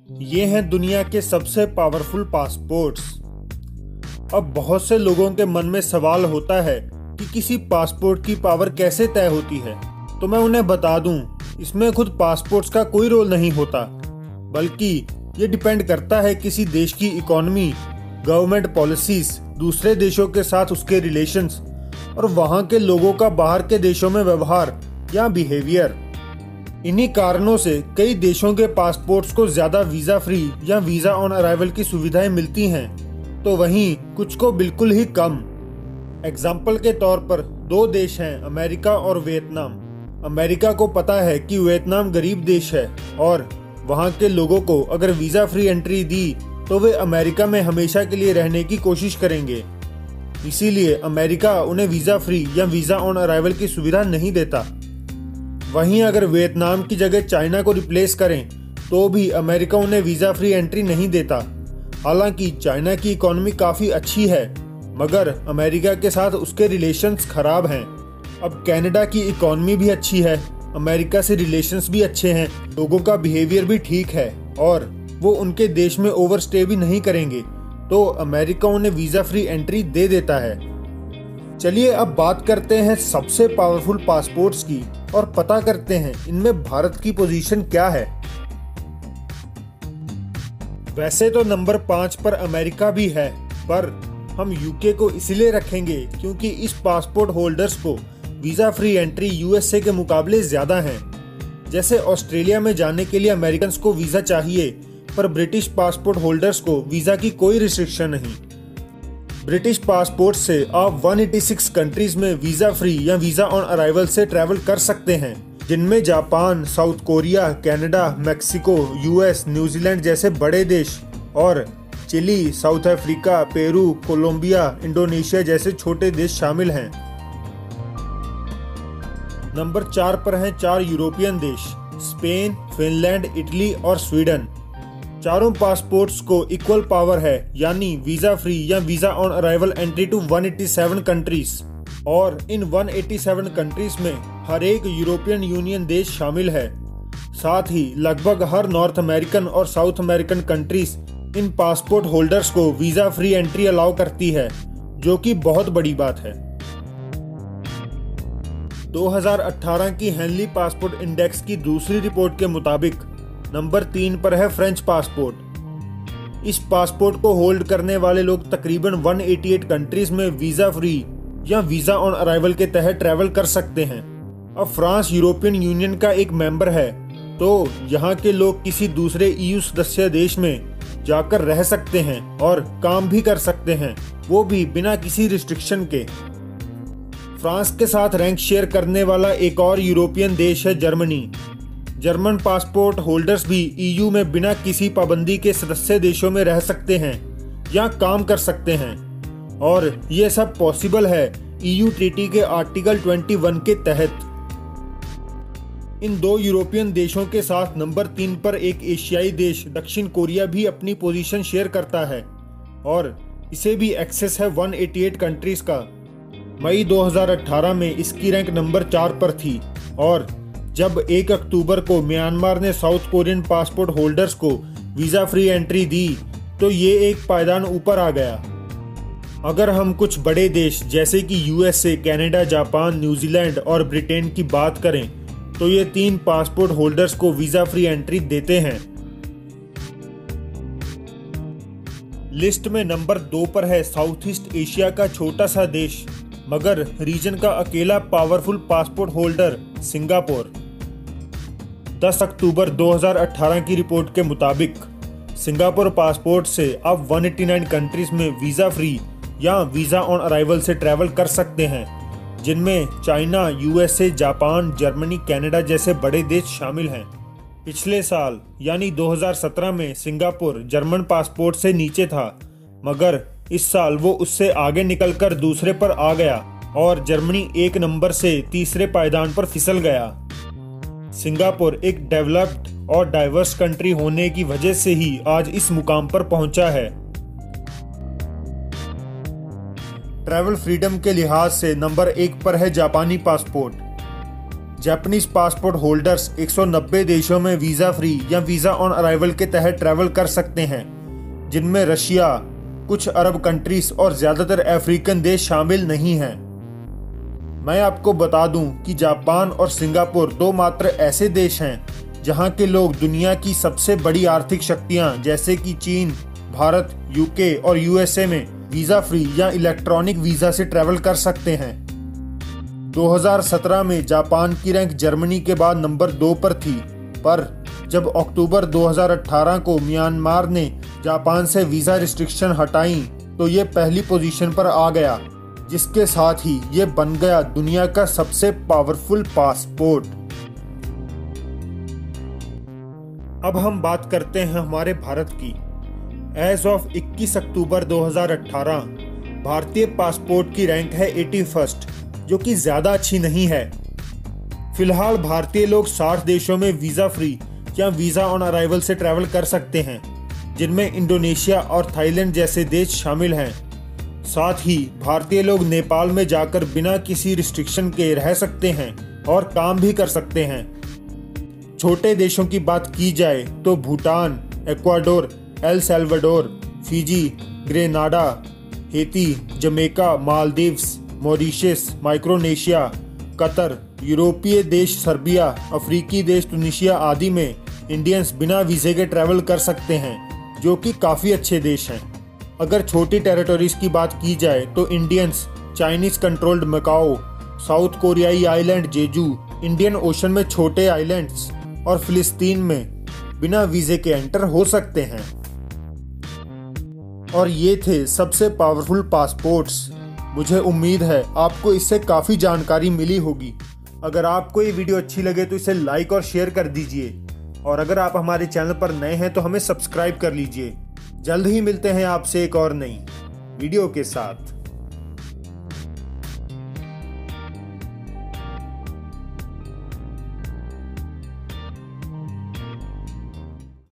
ये हैं दुनिया के सबसे पावरफुल पासपोर्ट्स। अब बहुत से लोगों के मन में सवाल होता है कि किसी पासपोर्ट की पावर कैसे तय होती है। तो मैं उन्हें बता दूं, इसमें खुद पासपोर्ट्स का कोई रोल नहीं होता, बल्कि ये डिपेंड करता है किसी देश की इकोनॉमी, गवर्नमेंट पॉलिसीज, दूसरे देशों के साथ उसके रिलेशंस और वहाँ के लोगों का बाहर के देशों में व्यवहार या बिहेवियर। इन्हीं कारणों से कई देशों के पासपोर्ट्स को ज़्यादा वीज़ा फ्री या वीज़ा ऑन अराइवल की सुविधाएं मिलती हैं, तो वहीं कुछ को बिल्कुल ही कम। एग्जाम्पल के तौर पर दो देश हैं, अमेरिका और वियतनाम। अमेरिका को पता है कि वियतनाम गरीब देश है और वहाँ के लोगों को अगर वीज़ा फ्री एंट्री दी तो वे अमेरिका में हमेशा के लिए रहने की कोशिश करेंगे। इसीलिए अमेरिका उन्हें वीज़ा फ्री या वीज़ा ऑन अराइवल की सुविधा नहीं देता। वहीं अगर वियतनाम की जगह चाइना को रिप्लेस करें तो भी अमेरिका उन्हें वीज़ा फ्री एंट्री नहीं देता। हालांकि चाइना की इकोनॉमी काफ़ी अच्छी है, मगर अमेरिका के साथ उसके रिलेशंस खराब हैं। अब कनाडा की इकोनॉमी भी अच्छी है, अमेरिका से रिलेशंस भी अच्छे हैं, लोगों का बिहेवियर भी ठीक है और वो उनके देश में ओवरस्टे भी नहीं करेंगे, तो अमेरिका उन्हें वीज़ा फ्री एंट्री दे देता है। चलिए अब बात करते हैं सबसे पावरफुल पासपोर्ट्स की और पता करते हैं इनमें भारत की पोजीशन क्या है। वैसे तो नंबर 5 पर अमेरिका भी है, पर हम यूके को इसलिए रखेंगे क्योंकि इस पासपोर्ट होल्डर्स को वीज़ा फ्री एंट्री यूएसए के मुकाबले ज़्यादा है। जैसे ऑस्ट्रेलिया में जाने के लिए अमेरिकन्स को वीज़ा चाहिए, पर ब्रिटिश पासपोर्ट होल्डर्स को वीज़ा की कोई रिस्ट्रिक्शन नहीं। ब्रिटिश पासपोर्ट से आप 186 कंट्रीज में वीज़ा फ्री या वीज़ा ऑन अराइवल से ट्रैवल कर सकते हैं, जिनमें Japan, South Korea, Canada, Mexico, US, New Zealand जैसे बड़े देश और Chile, South Africa, Peru, Colombia, Indonesia जैसे छोटे देश शामिल हैं। नंबर 4 पर हैं 4 यूरोपियन देश, स्पेन, फिनलैंड, इटली और स्वीडन। चारों पासपोर्ट्स को इक्वल पावर है, यानी वीज़ा फ्री या visa on arrival entry to 187 countries. और इन 187 कंट्रीज में हर एक यूरोपियन यूनियन देश शामिल है। साथ ही लगभग हर नॉर्थ अमेरिकन और south American countries in passport holders को वीज़ा फ्री एंट्री अलाउ करती है, जो कि बहुत बड़ी बात है। 2018 की हेनली पासपोर्ट इंडेक्स की दूसरी रिपोर्ट के मुताबिक नंबर 3 पर है फ्रेंच पासपोर्ट। इस पासपोर्ट को होल्ड करने वाले लोग तकरीबन 188 कंट्रीज में वीज़ा फ्री या वीज़ा ऑन अराइवल के तहत ट्रैवल कर सकते हैं। अब फ्रांस यूरोपियन यूनियन का एक मेंबर है, तो यहाँ के लोग किसी दूसरे ईयू सदस्य देश में जाकर रह सकते हैं और काम भी कर सकते हैं, वो भी बिना किसी रिस्ट्रिक्शन के। फ्रांस के साथ रैंक शेयर करने वाला एक और यूरोपियन देश है जर्मनी। जर्मन पासपोर्ट होल्डर्स भी ईयू में बिना किसी पाबंदी के सदस्य देशों में रह सकते हैं या काम कर सकते हैं, और ये सब पॉसिबल है ईयू ट्रीटी के आर्टिकल 21 के तहत। इन दो यूरोपियन देशों के साथ नंबर 3 पर एक एशियाई देश दक्षिण कोरिया भी अपनी पोजीशन शेयर करता है और इसे भी एक्सेस है 188 कंट्रीज का। मई 2018 में इसकी रैंक नंबर 4 पर थी, और जब 1 अक्टूबर को म्यांमार ने साउथ कोरियन पासपोर्ट होल्डर्स को वीज़ा फ्री एंट्री दी, तो ये एक पायदान ऊपर आ गया। अगर हम कुछ बड़े देश जैसे कि यूएसए, कनाडा, जापान, न्यूजीलैंड और ब्रिटेन की बात करें, तो ये 3 पासपोर्ट होल्डर्स को वीज़ा फ्री एंट्री देते हैं। लिस्ट में नंबर 2 पर है साउथ ईस्ट एशिया का छोटा सा देश, मगर रीजन का अकेला पावरफुल पासपोर्ट होल्डर, सिंगापुर। 10 अक्टूबर 2018 की रिपोर्ट के मुताबिक सिंगापुर पासपोर्ट से आप 189 कंट्रीज में वीज़ा फ्री या वीज़ा ऑन अराइवल से ट्रैवल कर सकते हैं, जिनमें China, USA, Japan, Germany, Canada जैसे बड़े देश शामिल हैं। पिछले साल यानी 2017 में सिंगापुर जर्मन पासपोर्ट से नीचे था, मगर इस साल वो उससे आगे निकलकर दूसरे पर आ गया और जर्मनी 1 नंबर से तीसरे पायदान पर फिसल गया। सिंगापुर एक डेवलप्ड और डाइवर्स कंट्री होने की वजह से ही आज इस मुकाम पर पहुंचा है। ट्रैवल फ्रीडम के लिहाज से नंबर 1 पर है जापानी पासपोर्ट। जापानीज पासपोर्ट होल्डर्स 190 देशों में वीज़ा फ्री या वीज़ा ऑन अराइवल के तहत ट्रैवल कर सकते हैं, जिनमें रशिया, कुछ अरब कंट्रीज और ज़्यादातर अफ्रीकन देश शामिल नहीं हैं। मैं आपको बता दूं कि जापान और सिंगापुर दो मात्र ऐसे देश हैं जहां के लोग दुनिया की सबसे बड़ी आर्थिक शक्तियां जैसे कि चीन, भारत, यूके और यूएसए में वीज़ा फ्री या इलेक्ट्रॉनिक वीज़ा से ट्रैवल कर सकते हैं। 2017 में जापान की रैंक जर्मनी के बाद नंबर 2 पर थी, पर जब अक्टूबर 2018 को म्यांमार ने जापान से वीज़ा रिस्ट्रिक्शन हटाई तो ये पहली पोजीशन पर आ गया, जिसके साथ ही ये बन गया दुनिया का सबसे पावरफुल पासपोर्ट। अब हम बात करते हैं हमारे भारत की। एज ऑफ 21 अक्टूबर 2018 भारतीय पासपोर्ट की रैंक है 81st, जो कि ज़्यादा अच्छी नहीं है। फिलहाल भारतीय लोग 60 देशों में वीज़ा फ्री या वीज़ा ऑन अराइवल से ट्रैवल कर सकते हैं, जिनमें इंडोनेशिया और थाईलैंड जैसे देश शामिल हैं। साथ ही भारतीय लोग नेपाल में जाकर बिना किसी रिस्ट्रिक्शन के रह सकते हैं और काम भी कर सकते हैं। छोटे देशों की बात की जाए तो Bhutan, Ecuador, El Salvador, Fiji, Grenada, Haiti, Jamaica, Maldives, Mauritius, Micronesia, Qatar, यूरोपीय देश सर्बिया, अफ्रीकी देश तुनिशिया आदि में इंडियंस बिना वीज़े के ट्रैवल कर सकते हैं, जो कि काफ़ी अच्छे देश हैं। अगर छोटी टेरिटोरीज की बात की जाए तो Indians Chinese controlled Macau, South कोरियाई आइलैंड जेजू, इंडियन ओशन में छोटे आइलैंड्स और फिलिस्तीन में बिना वीज़े के एंटर हो सकते हैं। और ये थे सबसे पावरफुल पासपोर्ट्स। मुझे उम्मीद है आपको इससे काफ़ी जानकारी मिली होगी। अगर आपको ये वीडियो अच्छी लगे तो इसे लाइक और शेयर कर दीजिए, और अगर आप हमारे चैनल पर नए हैं तो हमें सब्सक्राइब कर लीजिए। जल्द ही मिलते हैं आपसे एक और नई वीडियो के साथ।